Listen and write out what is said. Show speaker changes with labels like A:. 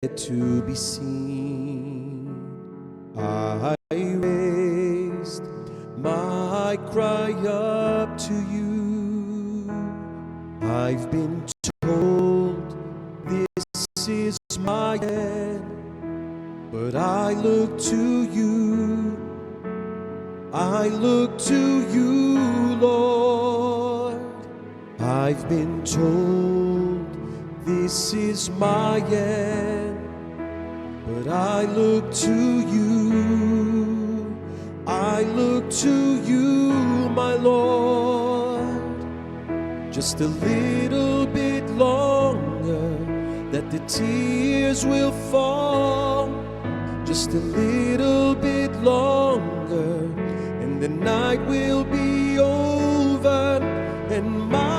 A: to be seen. I raised my cry up to you. I've been told this is my end, but I look to you. I look to you, Lord. I've been told this is my end, but I look to you. I look to you, my Lord. Just a little bit longer, that the tears will fall. Just a little bit longer, and the night will be over, and my